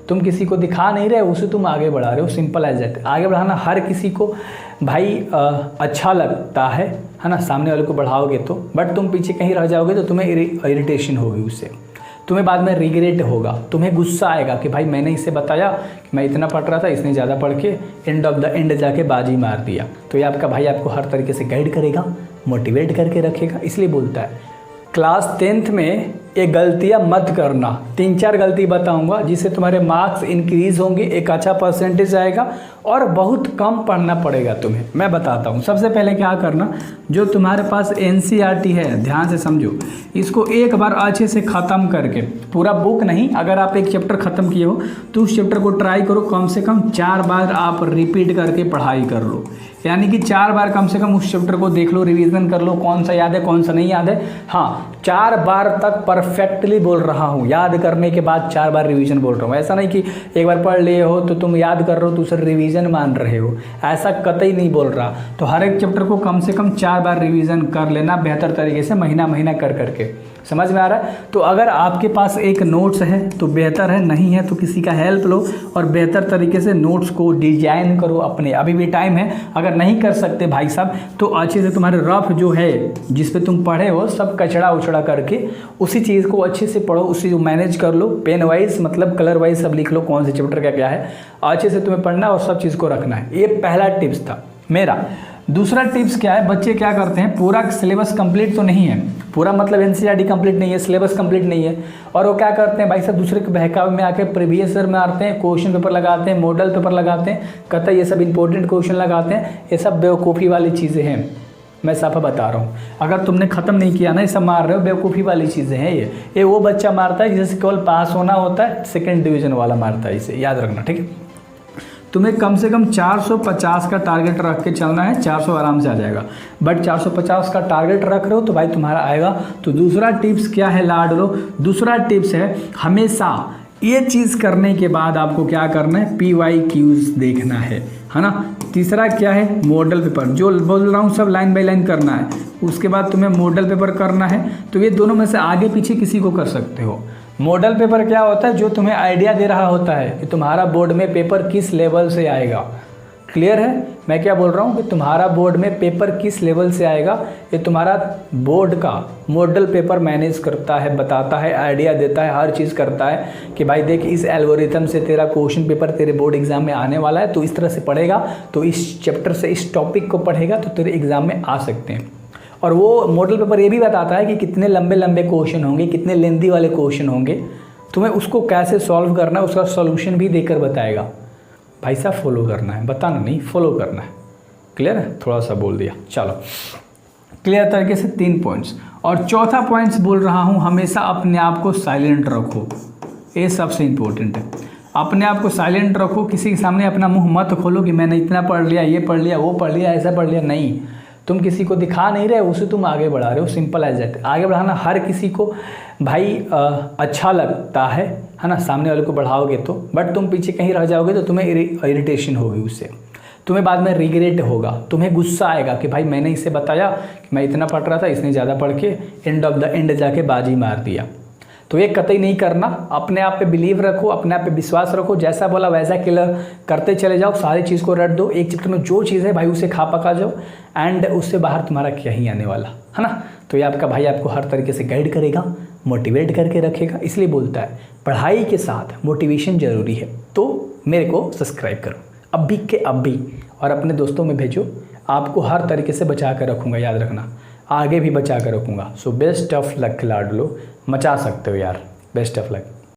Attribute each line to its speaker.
Speaker 1: तुम किसी को दिखा नहीं रहे, उसे तुम आगे बढ़ा रहे हो। Simple as that. आगे बढ़ाना हर किसी को भाई अच्छा लगता है ना, सामने वाले को बढ़ाओगे तो, बट तुम पीछे कहीं रह जाओगे तो तुम्हें इरिटेशन होगी उससे, तुम्हें बाद में रिग्रेट होगा, तुम्हें गुस्सा आएगा कि भाई मैंने इसे बताया कि मैं इतना पढ़ रहा था, इसने ज़्यादा पढ़ के एंड ऑफ द एंड जाके बाजी मार दिया। तो ये आपका भाई आपको हर तरीके से गाइड करेगा, मोटिवेट करके रखेगा। इसलिए बोलता है क्लास 10th में ये गलतियाँ मत करना। 3-4 गलती बताऊंगा जिससे तुम्हारे मार्क्स इंक्रीज़ होंगे, एक अच्छा परसेंटेज आएगा और बहुत कम पढ़ना पड़ेगा तुम्हें। मैं बताता हूँ। सबसे पहले क्या करना, जो तुम्हारे पास NCERT है, ध्यान से समझो, इसको एक बार अच्छे से ख़त्म करके, पूरा बुक नहीं, अगर आप एक चैप्टर ख़त्म किए हो तो उस चैप्टर को ट्राई करो, कम से कम 4 बार आप रिपीट करके पढ़ाई कर लो। यानी कि 4 बार कम से कम उस चैप्टर को देख लो, रिवीजन कर लो, कौन सा याद है कौन सा नहीं याद है। हाँ, 4 बार तक परफेक्टली बोल रहा हूँ, याद करने के बाद 4 बार रिवीजन बोल रहा हूँ। ऐसा नहीं कि एक बार पढ़ लिए हो तो तुम याद कर रहे हो तो उसे रिवीजन मान रहे हो, ऐसा कतई नहीं बोल रहा। तो हर एक चैप्टर को कम से कम 4 बार रिवीजन कर लेना बेहतर तरीके से, महीना महीना कर करके। समझ में आ रहा है? तो अगर आपके पास एक नोट्स है तो बेहतर है, नहीं है तो किसी का हेल्प लो और बेहतर तरीके से नोट्स को डिजाइन करो अपने। अभी भी टाइम है, अगर नहीं कर सकते भाई साहब तो अच्छे से तुम्हारे रफ जो है जिस पे तुम पढ़े हो सब कचड़ा उछड़ा करके उसी चीज़ को अच्छे से पढ़ो, उसी को मैनेज कर लो, पेन वाइज मतलब कलर वाइज सब लिख लो, कौन से चैप्टर का क्या है, अच्छे से तुम्हें पढ़ना और सब चीज़ को रखना है। ये पहला टिप्स था मेरा। दूसरा टिप्स क्या है, बच्चे क्या करते हैं, पूरा सिलेबस कंप्लीट तो नहीं है, पूरा मतलब NCERT कंप्लीट नहीं है, सिलेबस कंप्लीट नहीं है, और वो क्या करते हैं भाई साहब, दूसरे के बहकावे में आके प्रीवियस ईयर में आते हैं, क्वेश्चन पेपर लगाते हैं, मॉडल पेपर लगाते हैं, कहते हैं ये सब इंपॉर्टेंट क्वेश्चन लगाते हैं। ये सब बेवकूफ़ी वाली चीज़ें हैं, मैं साफा बता रहा हूँ। अगर तुमने ख़त्म नहीं किया ना, ये सब मार रहे हो, बेवकूफ़ी वाली चीज़ें हैं। ये वो बच्चा मारता है जिसे केवल पास होना होता है, 2nd डिवीज़न वाला मारता है, इसे याद रखना, ठीक है। तुम्हें कम से कम 450 का टारगेट रख के चलना है, 400 आराम से आ जाएगा, बट 450 का टारगेट रख रहे हो तो भाई तुम्हारा आएगा। तो दूसरा टिप्स क्या है लाडलो, दूसरा टिप्स है हमेशा ये चीज़ करने के बाद आपको क्या करना है, PYQs देखना है ना। तीसरा क्या है, मॉडल पेपर, जो बोल रहा हूँ सब लाइन बाय लाइन करना है। उसके बाद तुम्हें मॉडल पेपर करना है। तो ये दोनों में से आगे पीछे किसी को कर सकते हो। मॉडल पेपर क्या होता है, जो तुम्हें आइडिया दे रहा होता है कि तुम्हारा बोर्ड में पेपर किस लेवल से आएगा। क्लियर है मैं क्या बोल रहा हूँ, कि तुम्हारा बोर्ड में पेपर किस लेवल से आएगा, ये तुम्हारा बोर्ड का मॉडल पेपर मैनेज करता है, बताता है, आइडिया देता है, हर चीज़ करता है कि भाई देख इस एल्गोरिथम से तेरा क्वेश्चन पेपर तेरे बोर्ड एग्जाम में आने वाला है, तो इस तरह से पढ़ेगा, तो इस चैप्टर से इस टॉपिक को पढ़ेगा तो तेरे एग्जाम में आ सकते हैं। और वो मॉडल पेपर ये भी बताता है कि कितने लंबे लंबे क्वेश्चन होंगे, कितने लेंथी वाले क्वेश्चन होंगे, तुम्हें उसको कैसे सॉल्व करना है उसका सॉल्यूशन भी देकर बताएगा। भाई साहब फॉलो करना है, बताना नहीं, फॉलो करना है। क्लियर है, थोड़ा सा बोल दिया, चलो क्लियर तरीके से 3 पॉइंट्स। और चौथा पॉइंट्स बोल रहा हूँ, हमेशा अपने आप को साइलेंट रखो, ये सबसे इम्पोर्टेंट है। अपने आप को साइलेंट रखो, किसी के सामने अपना मुंह मत खोलो कि मैंने इतना पढ़ लिया, ये पढ़ लिया, वो पढ़ लिया, ऐसा पढ़ लिया, नहीं। तुम किसी को दिखा नहीं रहे, उसे तुम आगे बढ़ा रहे हो। Simple as that. आगे बढ़ाना हर किसी को भाई अच्छा लगता है ना, सामने वाले को बढ़ाओगे तो, बट तुम पीछे कहीं रह जाओगे तो तुम्हें इरिटेशन होगी उससे, तुम्हें बाद में रिग्रेट होगा, तुम्हें गुस्सा आएगा कि भाई मैंने इसे बताया कि मैं इतना पढ़ रहा था, इसने ज़्यादा पढ़ के एंड ऑफ द एंड जाके बाजी मार दिया। तो ये कतई नहीं करना। अपने आप पे बिलीव रखो, अपने आप पे विश्वास रखो, जैसा बोला वैसा क्लियर करते चले जाओ, सारी चीज़ को रट दो। एक चैप्टर में जो चीज़ है भाई उसे खा पका जाओ, एंड उससे बाहर तुम्हारा क्या ही आने वाला है ना। तो ये आपका भाई आपको हर तरीके से गाइड करेगा, मोटिवेट करके रखेगा। इसलिए बोलता है पढ़ाई के साथ मोटिवेशन ज़रूरी है। तो मेरे को सब्सक्राइब करो अभी के अभी और अपने दोस्तों में भेजो। आपको हर तरीके से बचा कर रखूँगा, याद रखना, आगे भी बचा कर रखूँगा। सो बेस्ट ऑफ लक लाडलो, मचा सकते हो यार, बेस्ट ऑफ लक।